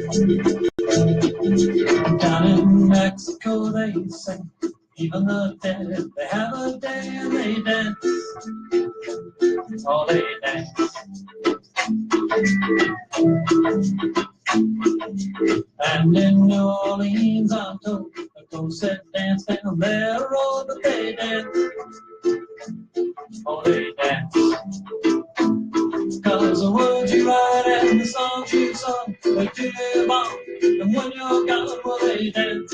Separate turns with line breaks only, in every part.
Down in Mexico they say, even the dead, they have a day and they dance. Oh, they dance. And in New Orleans I'm told, the ghosts that dance down their road, but they dance. Oh, they dance. Cause the words you write and the songs you sung, they do live on. And when you're gone, well, they dance.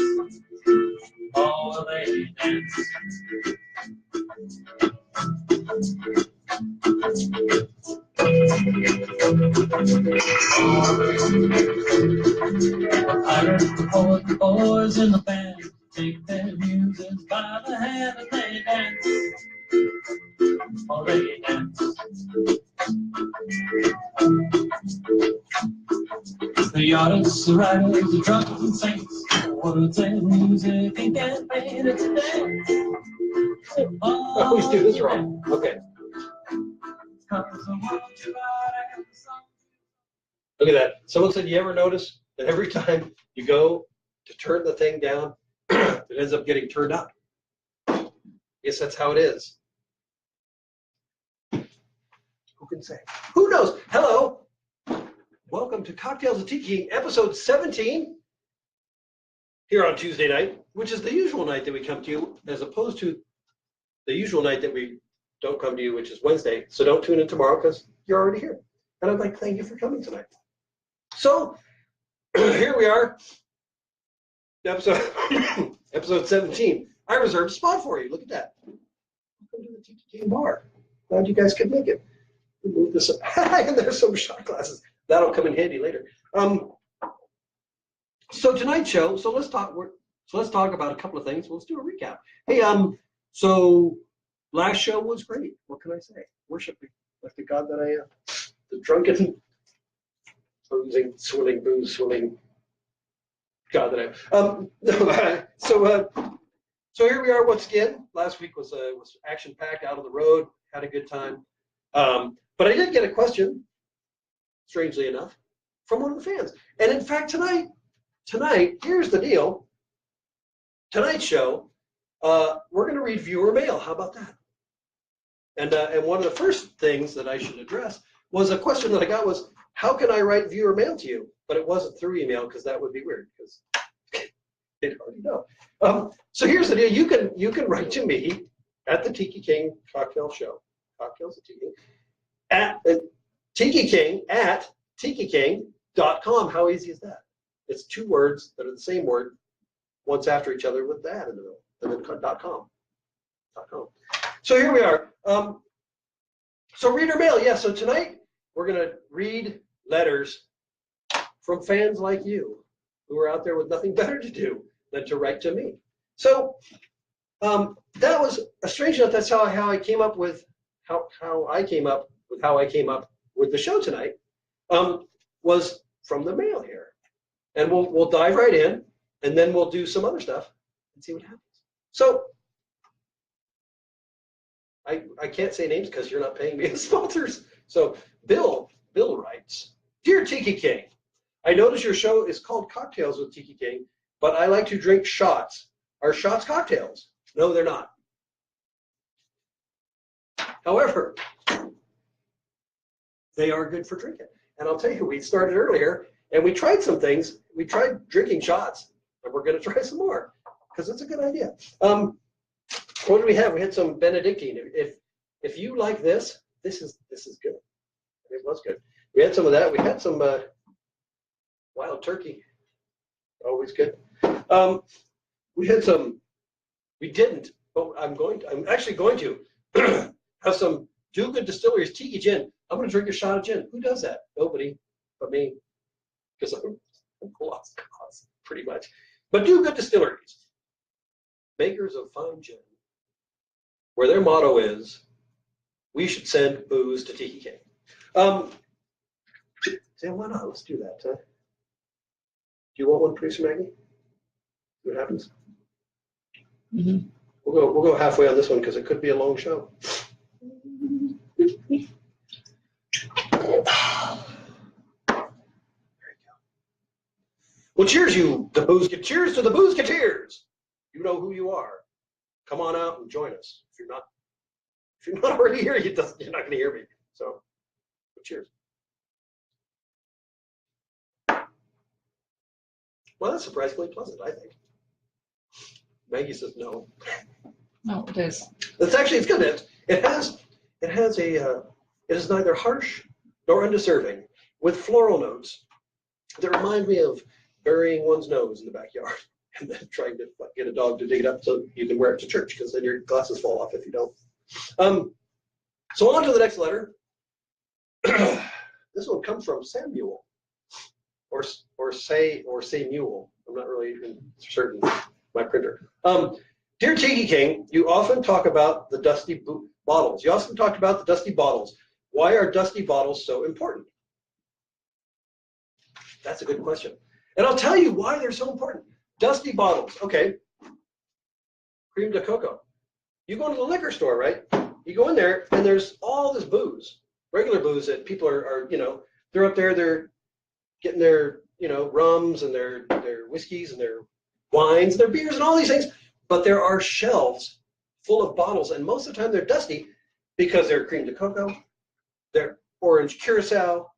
Oh, they dance. I heard the poet, the boys in the band take their muses by the hand and they dance. Oh, they dance. The artists, the writers, the drunken saints, words and music ain't get paid, it's a dance. Oh,
I always do this wrong. Okay. Look at that. Someone said, you ever notice that every time you go to turn the thing down, it ends up getting turned up? Yes, that's how it is. Who can say? Who knows? Hello. Welcome to Cocktales with Tiki King, episode 17, here on Tuesday night, which is the usual night that we come to you, as opposed to the usual night that we don't come to you, which is Wednesday. So don't tune in tomorrow because you're already here. And I'd like to thank you for coming tonight. So here we are, episode 17. I reserved a spot for you. Look at that. Welcome to the Tiki King bar. Glad you guys could make it. We'll move this up. And there's some shot glasses. That'll come in handy later. So tonight's show. So let's talk about a couple of things. Let's do a recap. Hey, so last show was great. What can I say? Worship me like the God that I am. The drunken, boozing, swilling, booze, swilling God that I am. So here we are once again. Last week was action-packed, out on the road, had a good time. But I did get a question, strangely enough, from one of the fans. And in fact, tonight, here's the deal. Tonight's show, we're going to read viewer mail. How about that? And one of the first things that I should address was a question that I got was, how can I write viewer mail to you? But it wasn't through email because that would be weird because they'd already know. So here's the deal. You can write to me at the Tiki King Cocktail Show, Cocktales with Tiki King, at Tiki King at tikiking.com. How easy is that? It's two words that are the same word, once after each other with the at in the middle, and then .com. So here we are. So reader mail. Yeah, so tonight we're going to read letters from fans like you who are out there with nothing better to do than to write to me. So that was a strange enough. That's how I came up with how I came up with the show tonight. Was from the mail here, and we'll dive right in, and then we'll do some other stuff and see what happens. So I can't say names because you're not paying me as sponsors. So Bill writes, Dear Tiki King, I notice your show is called Cocktales with Tiki King, but I like to drink shots. Are shots cocktails? No, they're not. However, they are good for drinking. And I'll tell you, we started earlier, and we tried some things. We tried drinking shots, and we're going to try some more because it's a good idea. What did we have? We had some Benedictine. If you like this is good. It was good. We had some of that. We had some wild turkey. Always good. We had some. We didn't, but I'm actually going to have some Do Good Distilleries Tiki Gin. I'm going to drink a shot of gin. Who does that? Nobody but me, because I'm lost cause, pretty much. But Do Good Distilleries, makers of fine gin, where their motto is, we should send booze to Tiki King. So why not? Let's do that. Do you want one, Producer Maggie? See what happens? Mm-hmm. We'll go halfway on this one because it could be a long show. There you go. Well, cheers, you, the Boozeketeer. Cheers to the Boozeketeers. You know who you are. Come on out and join us. If you're not already here, you're not going to hear me. So, cheers. Well, that's surprisingly pleasant, I think. Maggie says no.
No, it is.
It's good. It is neither harsh nor undeserving, with floral notes that remind me of burying one's nose in the backyard and then trying to get a dog to dig it up so you can wear it to church, because then your glasses fall off if you don't. So on to the next letter. This one comes from Samuel, or Samuel. I'm not really even certain. My printer. Dear Tiki King, you often talk about the dusty bottles. You often talked about the dusty bottles. Why are dusty bottles so important? That's a good question. And I'll tell you why they're so important. Dusty bottles. Okay. Cream de cocoa. You go to the liquor store, right? You go in there, and there's all this booze, regular booze that people are they're up there, they're getting their, rums and their whiskeys and their wines and their beers and all these things. But there are shelves full of bottles, and most of the time they're dusty because they're cream de cocoa, they're orange curacao,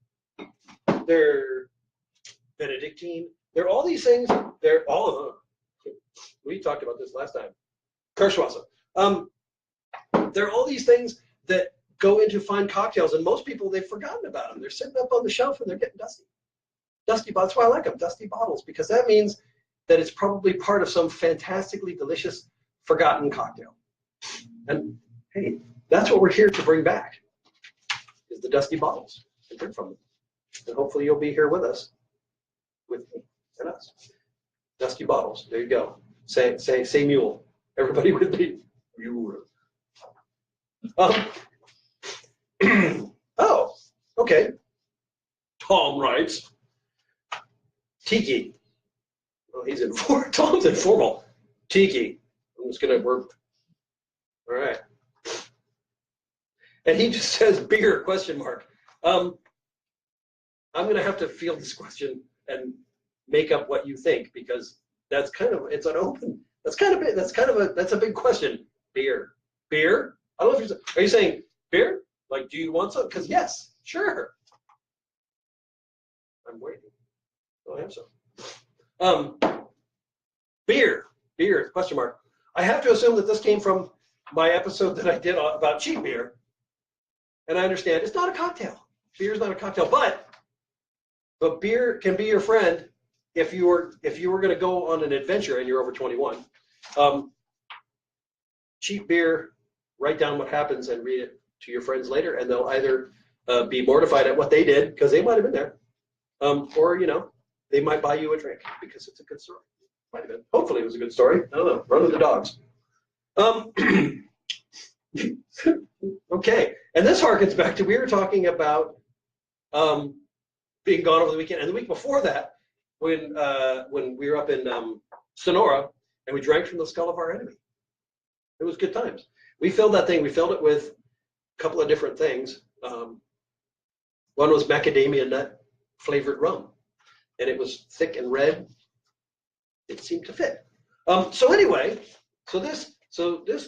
they're Benedictine. They're all these things. They're all of them. We talked about this last time. Kirschwasser. There are all these things that go into fine cocktails, and most people, they've forgotten about them. They're sitting up on the shelf and they're getting dusty. Dusty bottles. That's why I like them, dusty bottles, because that means that it's probably part of some fantastically delicious, forgotten cocktail. And hey, that's what we're here to bring back, is the dusty bottles and drink from them. And hopefully you'll be here with us, with me and us. Dusty bottles. There you go. Say mule. Everybody with me. Mule. Oh, okay. Tom writes, Tiki. Oh, he's informal. Tom's informal. Tiki. I'm just gonna work. All right. And he just says beer ? I'm gonna have to field this question and make up what you think, because that's it's an open. That's a big question. Beer. I don't know if are you saying beer? Like, do you want some? Because yes, sure. I'm waiting. Oh, I have some. Beer. ? I have to assume that this came from my episode that I did about cheap beer, and I understand it's not a cocktail. Beer is not a cocktail, but beer can be your friend if you were going to go on an adventure and you're over 21. Cheap beer. Write down what happens and read it to your friends later, and they'll either be mortified at what they did because they might have been there, or they might buy you a drink because it's a good story. Might have been. Hopefully, it was a good story. I don't know. Run with the dogs. Okay, and this harkens back to, we were talking about being gone over the weekend, and the week before that, when we were up in Sonora and we drank from the skull of our enemy. It was good times. We filled that thing. We filled it with a couple of different things. One was macadamia nut flavored rum, and it was thick and red. It seemed to fit. So anyway, so this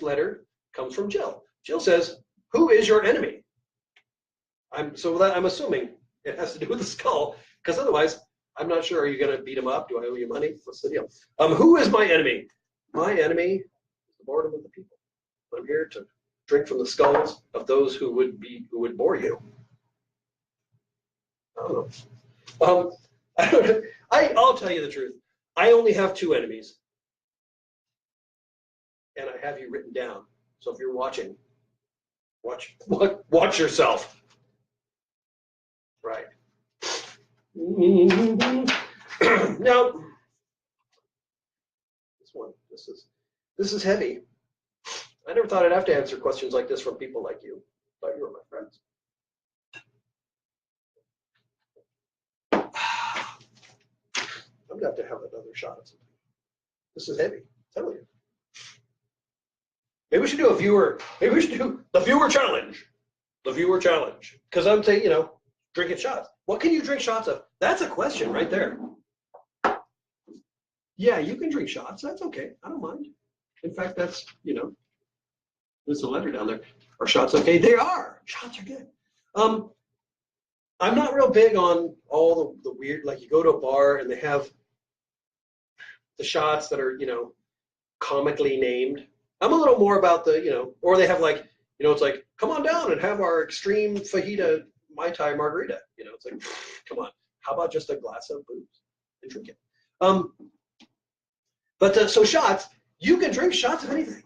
letter comes from Jill. Jill says, "Who is your enemy?" I'm assuming it has to do with the skull, because otherwise, I'm not sure. Are you going to beat him up? Do I owe you money? What's the deal? Who is my enemy? My enemy is the boredom of the people. I'm here to drink from the skulls of those who would bore you. I don't know. I'll tell you the truth. I only have two enemies, and I have you written down. So if you're watching, watch yourself. Right. Now, this is heavy. I never thought I'd have to answer questions like this from people like you. I thought you were my friends. I'm going to have another shot at something. This is heavy. I'm telling you. Maybe we should do the viewer challenge. The viewer challenge. Because I'm saying, drinking shots. What can you drink shots of? That's a question right there. Yeah, you can drink shots. That's okay. I don't mind. In fact, that's, there's a letter down there. Are shots okay? They are. Shots are good. I'm not real big on all the weird, like you go to a bar and they have the shots that are, comically named. I'm a little more about the, or they have like, it's like, come on down and have our extreme fajita Mai Tai margarita. It's like, come on. How about just a glass of booze and drink it? But so shots, you can drink shots of anything,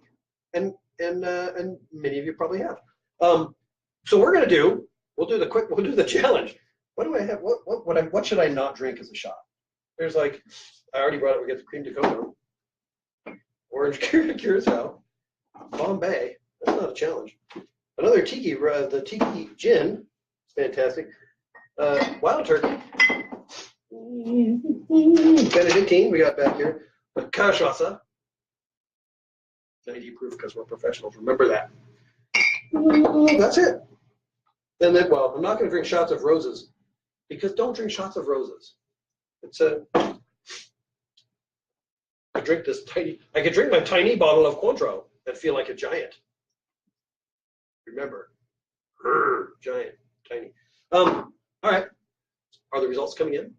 and many of you probably have. So we're gonna do. We'll do the challenge. What do I have? What should I not drink as a shot? There's like, I already brought it. We get the cream de coco, orange curacao, Bombay. That's not a challenge. Another tiki, the tiki gin. It's fantastic. Wild turkey. Benedictine we got back here. Cachaça. 90 proof because we're professionals. Remember that. That's it. And then, well, I'm not going to drink shots of roses because don't drink shots of roses. It's I could drink my tiny bottle of Cointreau and feel like a giant. Remember, giant, tiny. All right. Are the results coming in?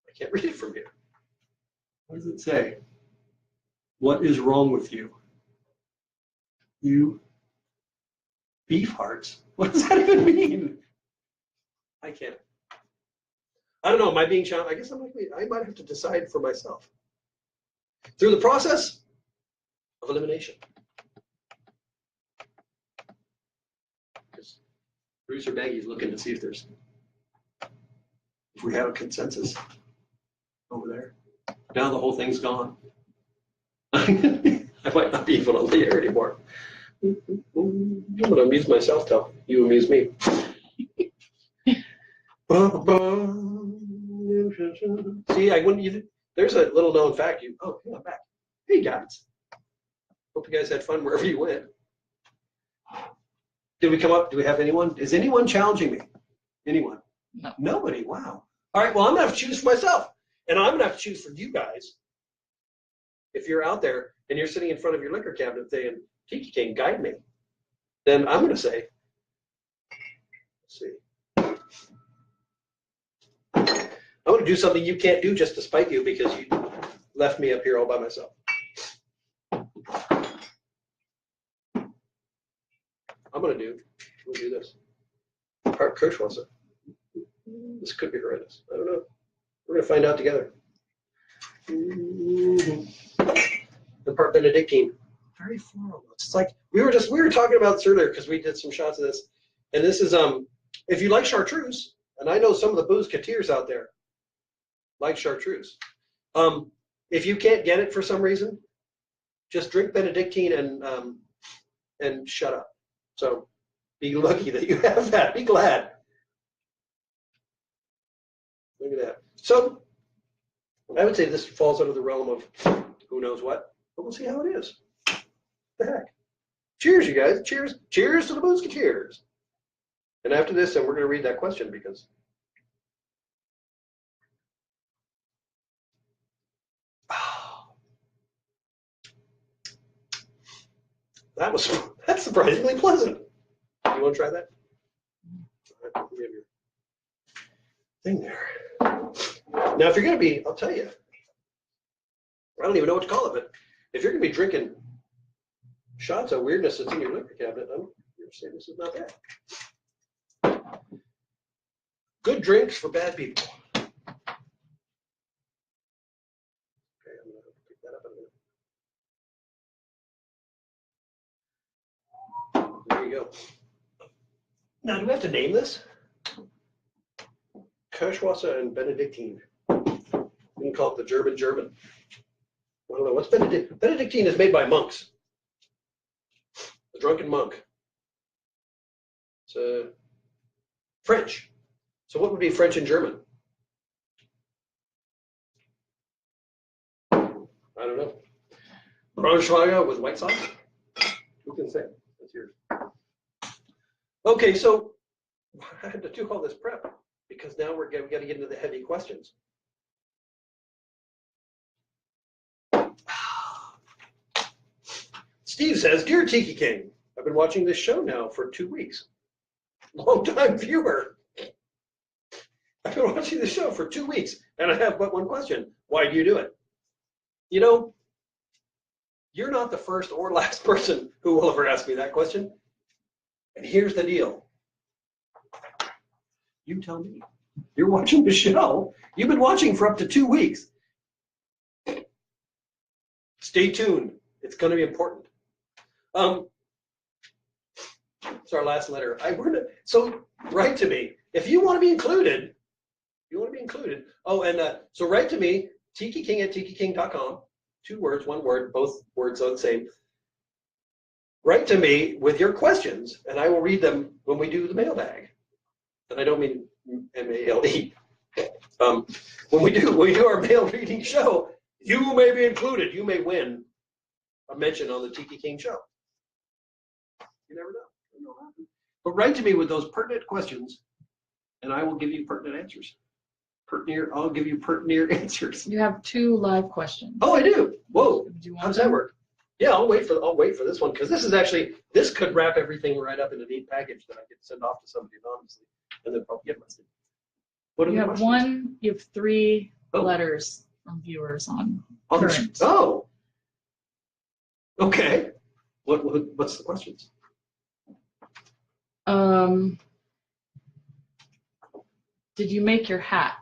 I can't read it from here. What does it say? What is wrong with you? You beef hearts. What does that even mean? I can't. I don't know. Am I being challenged? I guess I might have to decide for myself. Through the process of elimination. Because producer Maggie's looking to see if we have a consensus over there. Now the whole thing's gone. I might not be able to lay here anymore. I'm going to amuse myself till you amuse me. See, I wouldn't even. There's a little known fact. Oh, yeah, I'm back. Hey, guys. Hope you guys had fun wherever you went. Did we come up? Do we have anyone? Is anyone challenging me? Anyone?
No.
Nobody. Wow. All right. Well, I'm going to have to choose for myself. And I'm going to have to choose for you guys. If you're out there and you're sitting in front of your liquor cabinet saying, Tiki King, guide me, then I'm going to say, let's see. I'm going to do something you can't do just to spite you because you left me up here all by myself. I'm going to do this. Part Kirschwasser. This could be horrendous. I don't know. We're going to find out together. The part Benedictine. Very floral. It's like we were talking about this earlier because we did some shots of this. And this is if you like chartreuse, and I know some of the Boozeketeers out there like chartreuse. If you can't get it for some reason, just drink Benedictine and shut up. So be lucky that you have that. Be glad. Look at that. So I would say this falls under the realm of who knows what, but we'll see how it is. What the heck? Cheers, you guys. Cheers. Cheers to the Boozeketeers. And after this, then we're going to read that question because that's surprisingly pleasant. You want to try that? All right, we have your thing there. Now, if you're going to be, I'll tell you, I don't even know what to call it, but if you're going to be drinking shots of weirdness that's in your liquor cabinet, I'm going to say this is not bad. Good drinks for bad people. Okay, I'm going to pick that up in a minute. There you go. Now, do we have to name this? Kirschwasser and Benedictine. We can call it the German. I don't know. What's Benedictine? Benedictine is made by monks. The drunken monk. It's French. So what would be French and German? I don't know. Braunschweiger with white sauce? Who can say? That's yours. Okay, so I had to do all this prep because now we got to get into the heavy questions. Steve says, Dear Tiki King, I've been watching this show now for 2 weeks. Long-time viewer. I've been watching the show for 2 weeks, and I have but one question. Why do you do it? You know, you're not the first or last person who will ever ask me that question. And here's the deal. You tell me. You're watching the show. You've been watching for up to 2 weeks. Stay tuned. It's going to be important. It's our last letter. So write to me. If you want to be included, Oh, and so write to me, tikiking@tikiking.com. 2 words, 1 word, both words are the same. Write to me with your questions, and I will read them when we do the mailbag. And I don't mean M-A-L-E. When we do our mail reading show, you may be included. You may win a mention on the Tiki King show. You never know. But write to me with those pertinent questions, and I will give you pertinent answers. I'll give you pertinent answers.
You have 2 live questions.
Oh, I do. Whoa.
Do you want
How does that work? Yeah, I'll wait for this one, because this could wrap everything right up in a neat package that I could send off to somebody anonymously, and then probably get listed. What are
You
the
have
questions?
you have 3
Oh.
letters from viewers on
Oh,
current.
oh. Okay. What's the questions?
Did you make your hat?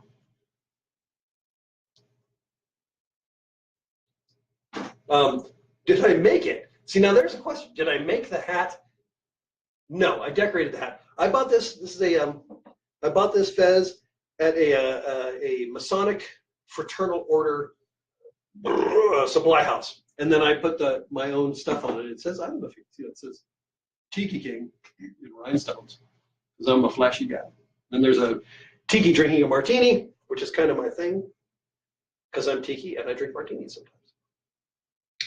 Did I make it? See, now there's a question. Did I make the hat? No, I decorated the hat. I bought this. I bought this fez at a Masonic fraternal order supply house, and then I put my own stuff on it. It says, I don't know if you can see it. It says Tiki King in rhinestones, because I'm a flashy guy. Then there's a Tiki drinking a martini, which is kind of my thing, because I'm Tiki and I drink martinis sometimes.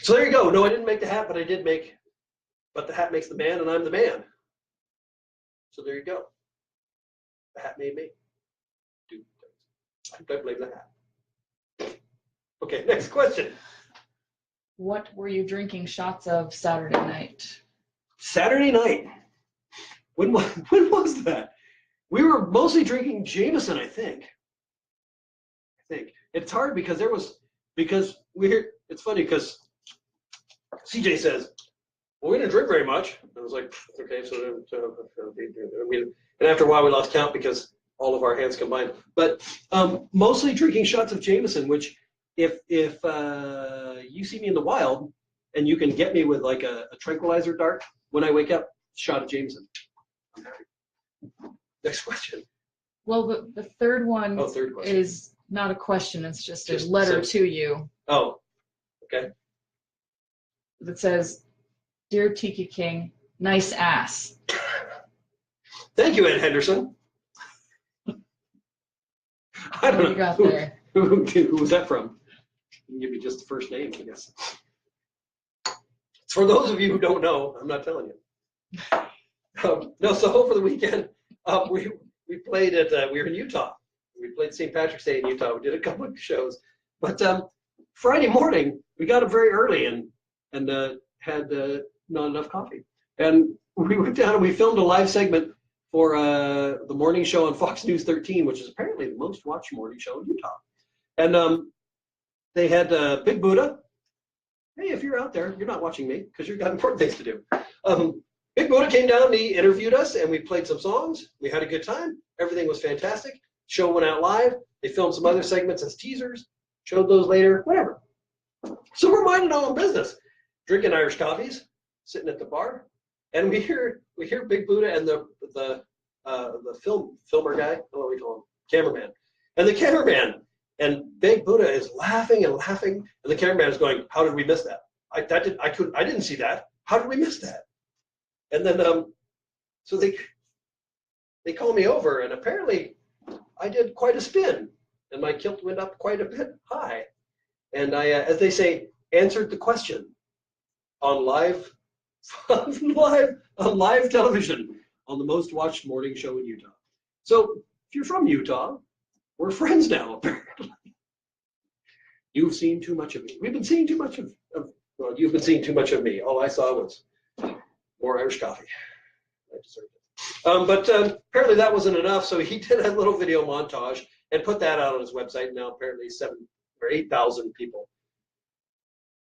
So there you go. No, I didn't make the hat, but the hat makes the man, and I'm the man. So there you go. The hat made me. I don't blame the hat. Okay, next question.
What were you drinking shots of Saturday night?
Saturday night. When was that? We were mostly drinking Jameson, I think. It's hard because it's funny because CJ says, well, we didn't drink very much. I was like, okay, so and after a while we lost count because all of our hands combined. But mostly drinking shots of Jameson, which if you see me in the wild and you can get me with like a tranquilizer dart, when I wake up, shot of Jameson. I'm happy. Next question.
Well, the third one
third question.
is not a question. It's just a letter to you.
Oh, okay.
That says, Dear Tiki King, nice ass.
Thank you, Ed Henderson. I don't know.
What you got there?
Who was that from? You can give me just the first name, I guess. For those of you who don't know, I'm not telling you. No, so over the weekend, we played we were in Utah. We played St. Patrick's Day in Utah. We did a couple of shows. But Friday morning, we got up very early and had not enough coffee. And we went down and we filmed a live segment for the morning show on Fox News 13, which is apparently the most watched morning show in Utah. And they had Big Buddha. Hey, if you're out there, you're not watching me because you've got important things to do. Big Buddha came down and he interviewed us and we played some songs. We had a good time. Everything was fantastic. Show went out live. They filmed some other segments as teasers, showed those later, whatever. So we're minding our own business, drinking Irish coffees, sitting at the bar, and we hear Big Buddha and the filmer guy, what do we call him? Cameraman. And the cameraman and Big Buddha is laughing and laughing, and the cameraman is going, "How did we miss that? I didn't see that. How did we miss that?" And then so they call me over, and apparently I did quite a spin, and my kilt went up quite a bit high, and I, as they say, answered the question on live television on the most watched morning show in Utah. So if you're from Utah, we're friends now, apparently. You've seen too much of me. We've been seeing too much of Well, you've been seeing too much of me. All I saw was more Irish coffee. I deserved it. But apparently that wasn't enough, so he did a little video montage and put that out on his website. Now apparently 7,000 or 8,000 people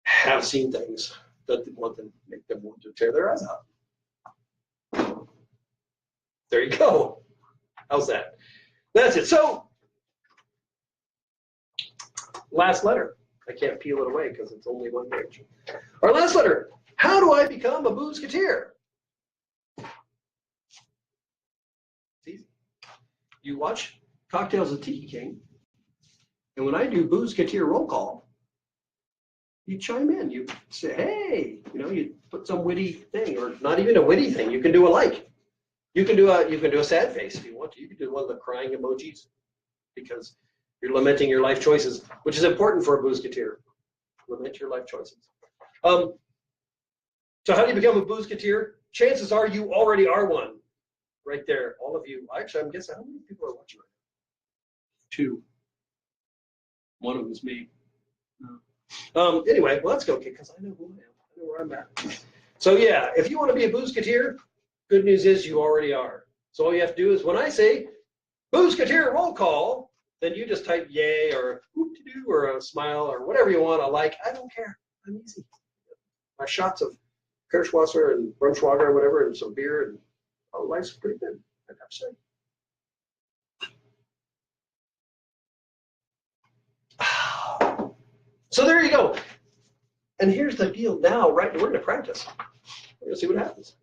have seen things that want to make them want to tear their eyes out. There you go. How's that? That's it. So, last letter. I can't peel it away because it's only one page. Our last letter. How do I become a Boozeketeer? It's easy. You watch Cocktales with Tiki King, and when I do Boozeketeer roll call, you chime in. You say, hey, you put some witty thing, or not even a witty thing. You can do a like. You can do a sad face if you want to. You can do one of the crying emojis because you're lamenting your life choices, which is important for a Boozeketeer. Lament your life choices. So how do you become a Boozeketeer? Chances are you already are one. Right there, all of you. Actually, I'm guessing how many people are watching right now? 2. One of them is me. No. Anyway, well, let's go, because I know who I am. I know where I'm at. So yeah, if you want to be a Boozeketeer, good news is you already are. So all you have to do is when I say Boozeketeer roll call, then you just type yay or whoop-de-doo or a smile or whatever you want. I like. I don't care. I'm easy. My shots of Kirschwasser and Brunschwager or whatever and some beer and oh, life's pretty good, I'd have to say. So there you go. And here's the deal now, right? We're going to practice. We're going to see what happens.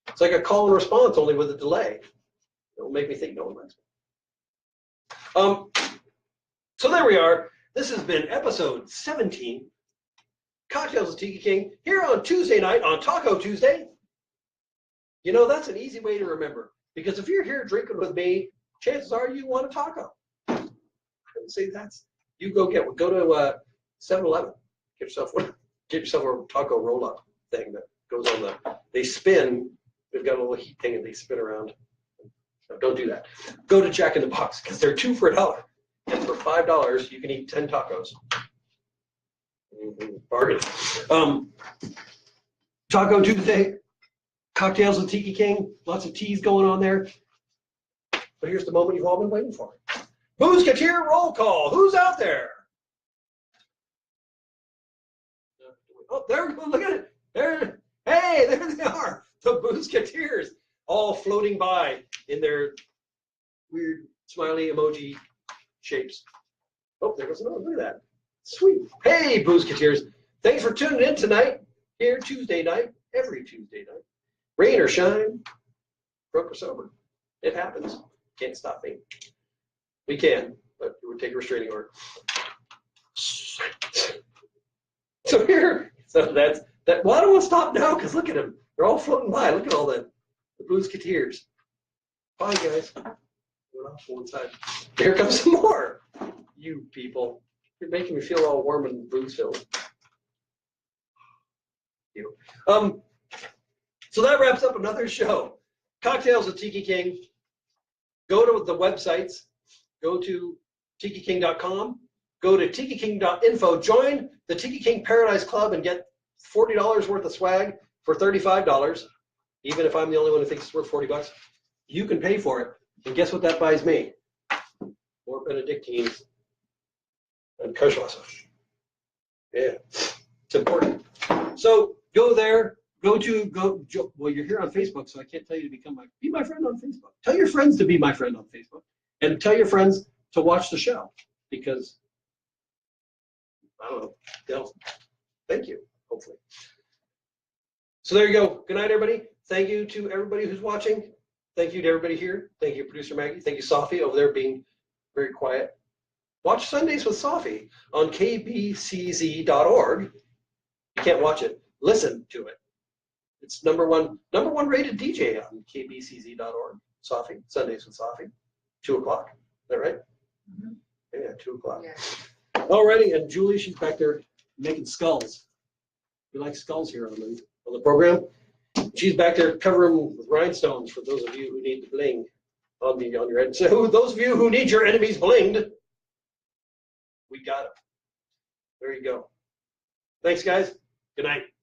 It's like a call and response, only with a delay. It'll make me think no one likes me. So there we are. This has been episode 17, Cocktales with Tiki King, here on Tuesday night on Taco Tuesday. That's an easy way to remember. Because if you're here drinking with me, chances are you want a taco. I would say you go to 7-Eleven, get yourself a taco roll-up thing that goes on they spin. They've got a little heat thing and they spin around. No, don't do that. Go to Jack in the Box because they're 2 for $1. And for $5, you can eat 10 tacos. Bargain. Taco Tuesday, Cocktales with Tiki King, lots of teas going on there. But here's the moment you've all been waiting for. Boozeketeer roll call. Who's out there? Oh, there we go. Look at it. There they are. The Boozeketeers all floating by in their weird smiley emoji shapes. Oh, there goes another. Look at that. Sweet. Hey, Boozeketeers. Thanks for tuning in tonight. Here Tuesday night, every Tuesday night. Rain or shine, drunk or sober. It happens. Can't stop me. We can, but it would take a restraining order. So here, that's that. Well, I don't want to stop now because look at them. They're all floating by. Look at all the Boozeketeers. Bye, guys. Went off one side. Here comes some more. You people. You're making me feel all warm and booze-filled. You. So that wraps up another show. Cocktales with Tiki King. Go to the websites. Go to tikiking.com. Go to tikiking.info. Join the Tiki King Paradise Club and get $40 worth of swag for $35. Even if I'm the only one who thinks it's worth $40, you can pay for it. And guess what that buys me? More Benedictines and Kirschwasser. Yeah, it's important. So go there. Well, you're here on Facebook, so I can't tell you to be my friend on Facebook. Tell your friends to be my friend on Facebook, and tell your friends to watch the show because I don't know. They'll thank you, hopefully. So there you go. Good night, everybody. Thank you to everybody who's watching. Thank you to everybody here. Thank you, producer Maggie. Thank you, Sophie, over there being very quiet. Watch Sundays with Sophie on kbcz.org. You can't watch it. Listen to it. It's number one rated DJ on kbcz.org. Sophie, Sundays with Sophie, 2 o'clock. Is that right? Mm-hmm. Yeah, 2 o'clock. Yeah. Alrighty, and Julie, she's back there making skulls. We like skulls here on the program. She's back there covering them with rhinestones for those of you who need the bling on your head. So those of you who need your enemies blinged, we got them. There you go. Thanks, guys. Good night.